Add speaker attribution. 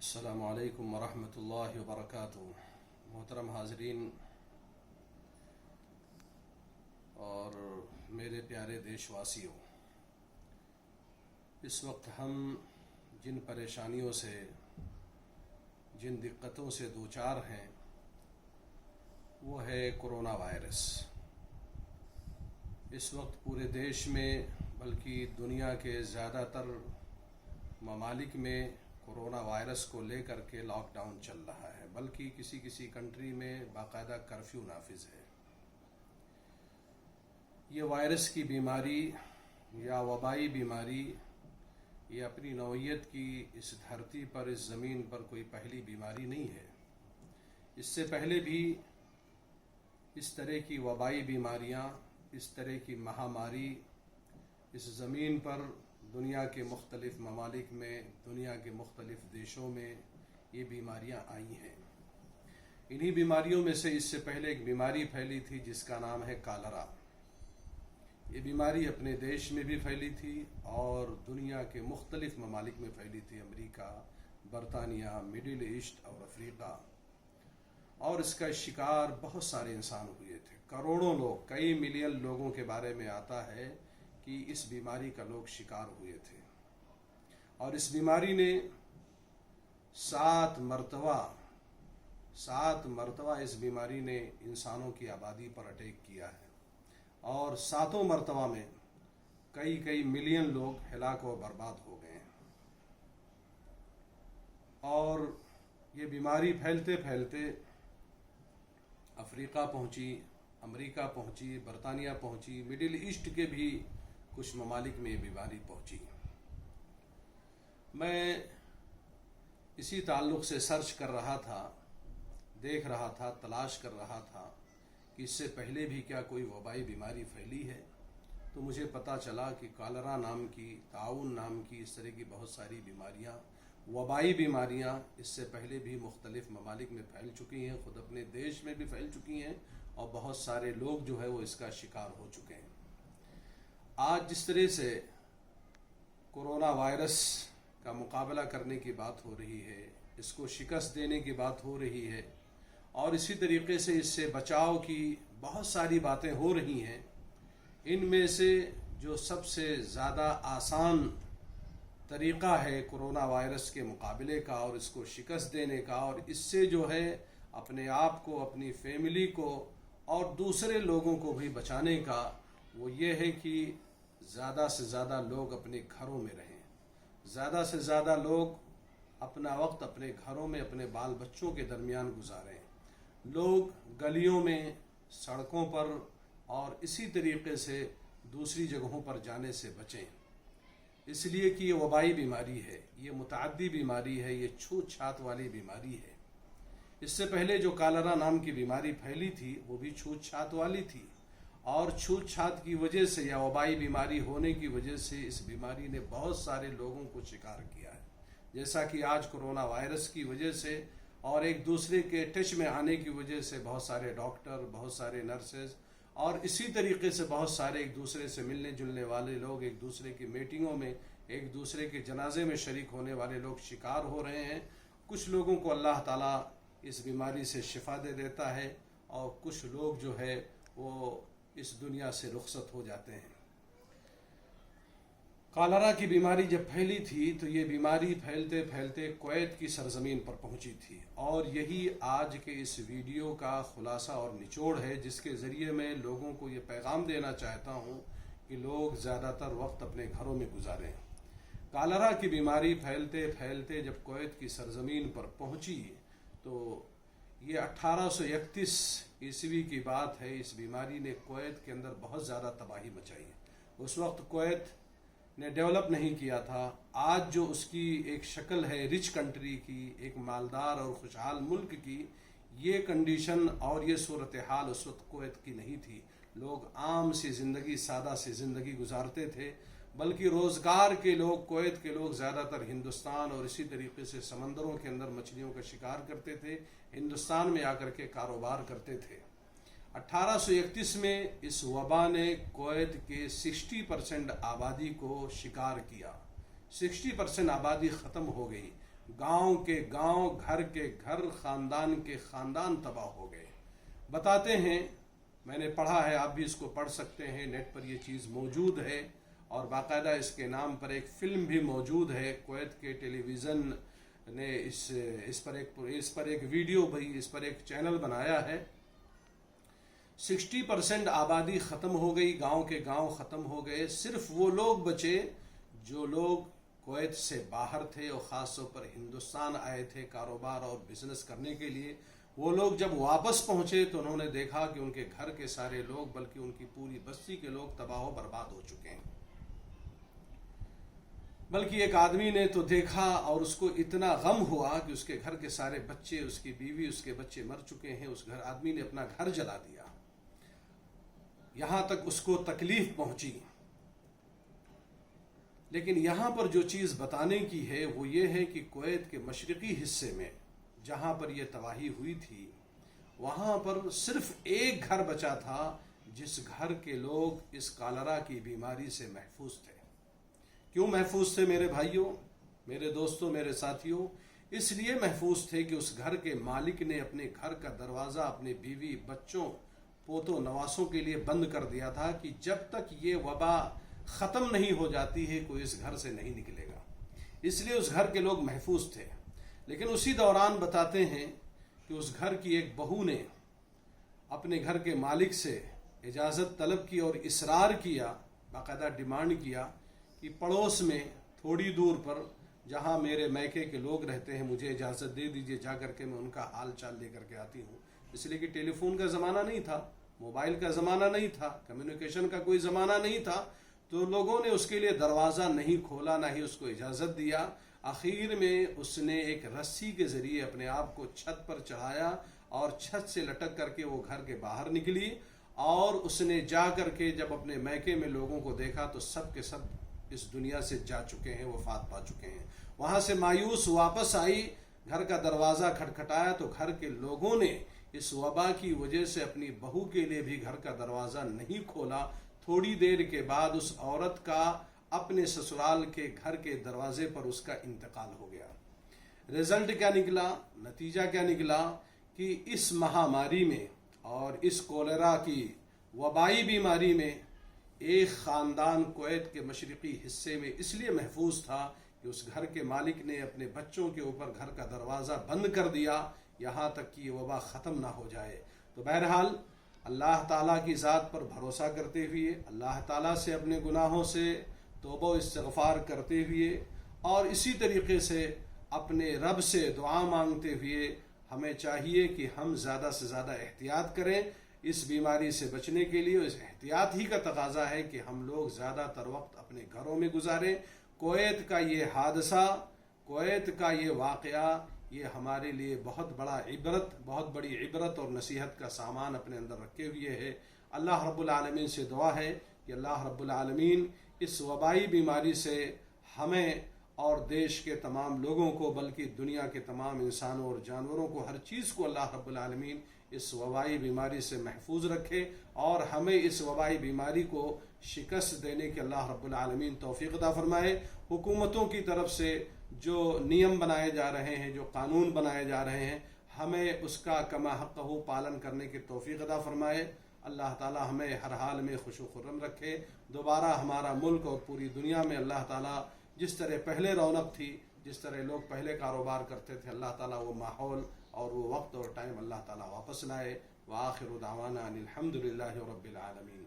Speaker 1: السلام علیکم ورحمۃ اللہ وبرکاتہ۔ محترم حاضرین اور میرے پیارے دیش واسیوں، اس وقت ہم جن پریشانیوں سے، جن دقتوں سے دوچار ہیں وہ ہے کرونا وائرس۔ اس وقت پورے دیش میں بلکہ دنیا کے زیادہ تر ممالک میں کرونا وائرس کو لے کر کے لاک ڈاؤن چل رہا ہے، بلکہ کسی کسی کنٹری میں باقاعدہ کرفیو نافذ ہے۔ یہ وائرس کی بیماری یا وبائی بیماری یہ اپنی نوعیت کی اس دھرتی پر، اس زمین پر کوئی پہلی بیماری نہیں ہے۔ اس سے پہلے بھی اس طرح کی وبائی بیماریاں، اس طرح کی مہاماری اس زمین پر دنیا کے مختلف ممالک میں، دنیا کے مختلف دیشوں میں یہ بیماریاں آئی ہیں۔ انہی بیماریوں میں سے اس سے پہلے ایک بیماری پھیلی تھی جس کا نام ہے کالرا۔ یہ بیماری اپنے دیش میں بھی پھیلی تھی اور دنیا کے مختلف ممالک میں پھیلی تھی، امریکہ، برطانیہ، مڈل ایسٹ اور افریقہ، اور اس کا شکار بہت سارے انسان ہوئے تھے۔ کروڑوں لوگ، کئی ملین لوگوں کے بارے میں آتا ہے کہ اس بیماری کا لوگ شکار ہوئے تھے، اور اس بیماری نے 7 مرتبہ اس بیماری نے انسانوں کی آبادی پر اٹیک کیا ہے، اور 7 مرتبہ میں کئی ملین لوگ ہلاک و برباد ہو گئے ہیں۔ اور یہ بیماری پھیلتے پھیلتے افریقہ پہنچی، امریکہ پہنچی، برطانیہ پہنچی، مڈل ایسٹ کے بھی کچھ ممالک میں یہ بیماری پہنچی۔ میں اسی تعلق سے سرچ کر رہا تھا، دیکھ رہا تھا، تلاش کر رہا تھا کہ اس سے پہلے بھی کیا کوئی وبائی بیماری پھیلی ہے، تو مجھے پتہ چلا کہ کالرا نام کی، طاعون نام کی اس طرح کی بہت ساری بیماریاں، وبائی بیماریاں اس سے پہلے بھی مختلف ممالک میں پھیل چکی ہیں، خود اپنے دیش میں بھی پھیل چکی ہیں، اور بہت سارے لوگ جو ہے وہ اس کا شکار ہو چکے ہیں۔ آج جس طرح سے کرونا وائرس کا مقابلہ کرنے کی بات ہو رہی ہے، اس کو شکست دینے کی بات ہو رہی ہے، اور اسی طریقے سے اس سے بچاؤ کی بہت ساری باتیں ہو رہی ہیں، ان میں سے جو سب سے زیادہ آسان طریقہ ہے کرونا وائرس کے مقابلے کا اور اس کو شکست دینے کا، اور اس سے جو ہے اپنے آپ کو، اپنی فیملی کو اور دوسرے لوگوں کو بھی بچانے کا، وہ یہ ہے کہ زیادہ سے زیادہ لوگ اپنے گھروں میں رہیں، زیادہ سے زیادہ لوگ اپنا وقت اپنے گھروں میں اپنے بال بچوں کے درمیان گزاریں، لوگ گلیوں میں، سڑکوں پر اور اسی طریقے سے دوسری جگہوں پر جانے سے بچیں، اس لیے کہ یہ وبائی بیماری ہے، یہ متعدی بیماری ہے، یہ چھوت چھات والی بیماری ہے۔ اس سے پہلے جو کالرا نام کی بیماری پھیلی تھی وہ بھی چھوت چھات والی تھی، اور چھوت چھات کی وجہ سے یا وبائی بیماری ہونے کی وجہ سے اس بیماری نے بہت سارے لوگوں کو شکار کیا ہے، جیسا کہ آج کرونا وائرس کی وجہ سے اور ایک دوسرے کے ٹچ میں آنے کی وجہ سے بہت سارے ڈاکٹر، بہت سارے نرسز اور اسی طریقے سے بہت سارے ایک دوسرے سے ملنے جلنے والے لوگ، ایک دوسرے کی میٹنگوں میں، ایک دوسرے کے جنازے میں شریک ہونے والے لوگ شکار ہو رہے ہیں۔ کچھ لوگوں کو اللہ تعالیٰ اس بیماری سے شفا دے دیتا ہے، اور کچھ لوگ جو ہے وہ اس دنیا سے رخصت ہو جاتے ہیں۔ کالرا کی بیماری جب پھیلی تھی تو یہ بیماری پھیلتے پھیلتے کویت کی سرزمین پر پہنچی تھی، اور یہی آج کے اس ویڈیو کا خلاصہ اور نچوڑ ہے، جس کے ذریعے میں لوگوں کو یہ پیغام دینا چاہتا ہوں کہ لوگ زیادہ تر وقت اپنے گھروں میں گزاریں۔ کالرا کی بیماری پھیلتے پھیلتے جب کویت کی سرزمین پر پہنچی تو یہ 1831 عیسوی کی بات ہے۔ اس بیماری نے کویت کے اندر بہت زیادہ تباہی مچائی۔ اس وقت کویت نے ڈیولپ نہیں کیا تھا۔ آج جو اس کی ایک شکل ہے رچ کنٹری کی، ایک مالدار اور خوشحال ملک کی، یہ کنڈیشن اور یہ صورتحال اس وقت کویت کی نہیں تھی۔ لوگ عام سی زندگی، سادہ سی زندگی گزارتے تھے، بلکہ روزگار کے لوگ، کویت کے لوگ زیادہ تر ہندوستان اور اسی طریقے سے سمندروں کے اندر مچھلیوں کا شکار کرتے تھے، ہندوستان میں آ کر کے کاروبار کرتے تھے۔ 1831 میں اس وبا نے کویت کے 60% آبادی کو شکار کیا، 60% آبادی ختم ہو گئی۔ گاؤں کے گاؤں، گھر کے گھر، خاندان کے خاندان تباہ ہو گئے۔ بتاتے ہیں، میں نے پڑھا ہے، آپ بھی اس کو پڑھ سکتے ہیں، نیٹ پر یہ چیز موجود ہے، اور باقاعدہ اس کے نام پر ایک فلم بھی موجود ہے۔ کویت کے ٹیلی ویژن نے اس پر ایک ویڈیو بھی، اس پر ایک چینل بنایا ہے۔ 60% آبادی ختم ہو گئی، گاؤں کے گاؤں ختم ہو گئے، صرف وہ لوگ بچے جو لوگ کویت سے باہر تھے اور خاص طور پر ہندوستان آئے تھے کاروبار اور بزنس کرنے کے لیے۔ وہ لوگ جب واپس پہنچے تو انہوں نے دیکھا کہ ان کے گھر کے سارے لوگ، بلکہ ان کی پوری بستی کے لوگ تباہ و برباد ہو چکے ہیں۔ بلکہ ایک آدمی نے تو دیکھا اور اس کو اتنا غم ہوا کہ اس کے گھر کے سارے بچے، اس کی بیوی، اس کے بچے مر چکے ہیں۔ اس آدمی نے اپنا گھر جلا دیا، یہاں تک اس کو تکلیف پہنچی۔ لیکن یہاں پر جو چیز بتانے کی ہے وہ یہ ہے کہ کویت کے مشرقی حصے میں جہاں پر یہ تباہی ہوئی تھی، وہاں پر صرف ایک گھر بچا تھا جس گھر کے لوگ اس کالرا کی بیماری سے محفوظ تھے۔ کیوں محفوظ تھے میرے بھائیوں، میرے دوستوں، میرے ساتھیوں؟ اس لیے محفوظ تھے کہ اس گھر کے مالک نے اپنے گھر کا دروازہ اپنے بیوی، بچوں، پوتوں، نواسوں کے لیے بند کر دیا تھا کہ جب تک یہ وبا ختم نہیں ہو جاتی ہے کوئی اس گھر سے نہیں نکلے گا۔ اس لیے اس گھر کے لوگ محفوظ تھے۔ لیکن اسی دوران بتاتے ہیں کہ اس گھر کی ایک بہو نے اپنے گھر کے مالک سے اجازت طلب کی اور اصرار کیا، باقاعدہ ڈیمانڈ کیا کہ پڑوس میں تھوڑی دور پر جہاں میرے میکے کے لوگ رہتے ہیں مجھے اجازت دے دیجئے، جا کر کے میں ان کا حال چال لے کر کے آتی ہوں۔ اس لیے کہ ٹیلی فون کا زمانہ نہیں تھا، موبائل کا زمانہ نہیں تھا، کمیونیکیشن کا کوئی زمانہ نہیں تھا، تو لوگوں نے اس کے لیے دروازہ نہیں کھولا، نہ ہی اس کو اجازت دیا۔ آخر میں اس نے ایک رسی کے ذریعے اپنے آپ کو چھت پر چڑھایا اور چھت سے لٹک کر کے وہ گھر کے باہر نکلی، اور اس نے جا کر کے جب اپنے میکے میں لوگوں کو دیکھا تو سب کے سب اس دنیا سے جا چکے ہیں، وفات پا چکے ہیں۔ وہاں سے مایوس واپس آئی، گھر کا دروازہ کھٹکھٹایا تو گھر کے لوگوں نے اس وبا کی وجہ سے اپنی بہو کے لیے بھی گھر کا دروازہ نہیں کھولا۔ تھوڑی دیر کے بعد اس عورت کا اپنے سسرال کے گھر کے دروازے پر اس کا انتقال ہو گیا۔ رزلٹ کیا نکلا؟ نتیجہ کیا نکلا کہ اس مہاماری میں اور اس کولرا کی وبائی بیماری میں ایک خاندان کویت کے مشرقی حصے میں اس لیے محفوظ تھا کہ اس گھر کے مالک نے اپنے بچوں کے اوپر گھر کا دروازہ بند کر دیا یہاں تک کہ یہ وبا ختم نہ ہو جائے۔ تو بہرحال اللہ تعالیٰ کی ذات پر بھروسہ کرتے ہوئے، اللہ تعالیٰ سے اپنے گناہوں سے توبہ و استغفار کرتے ہوئے، اور اسی طریقے سے اپنے رب سے دعا مانگتے ہوئے ہمیں چاہیے کہ ہم زیادہ سے زیادہ احتیاط کریں اس بیماری سے بچنے کے لیے۔ اس احتیاط ہی کا تقاضا ہے کہ ہم لوگ زیادہ تر وقت اپنے گھروں میں گزاریں۔ کویت کا یہ حادثہ، کویت کا یہ واقعہ، یہ ہمارے لیے بہت بڑی عبرت اور نصیحت کا سامان اپنے اندر رکھے ہوئے ہے۔ اللہ رب العالمین سے دعا ہے کہ اللہ رب العالمین اس وبائی بیماری سے ہمیں اور دیش کے تمام لوگوں کو، بلکہ دنیا کے تمام انسانوں اور جانوروں کو، ہر چیز کو اللہ رب العالمین اس وبائی بیماری سے محفوظ رکھے، اور ہمیں اس وبائی بیماری کو شکست دینے کے اللہ رب العالمین توفیق عطا فرمائے۔ حکومتوں کی طرف سے جو نیم بنائے جا رہے ہیں، جو قانون بنائے جا رہے ہیں، ہمیں اس کا کما حقہ پالن کرنے کی توفیق عطا فرمائے۔ اللہ تعالی ہمیں ہر حال میں خوش و خرم رکھے۔ دوبارہ ہمارا ملک اور پوری دنیا میں اللہ تعالی جس طرح پہلے رونق تھی، جس طرح لوگ پہلے کاروبار کرتے تھے، اللہ تعالیٰ وہ ماحول اور وہ وقت اور ٹائم اللہ تعالیٰ واپس لائے۔ وآخر دعوانا ان الحمد للہ رب العالمین۔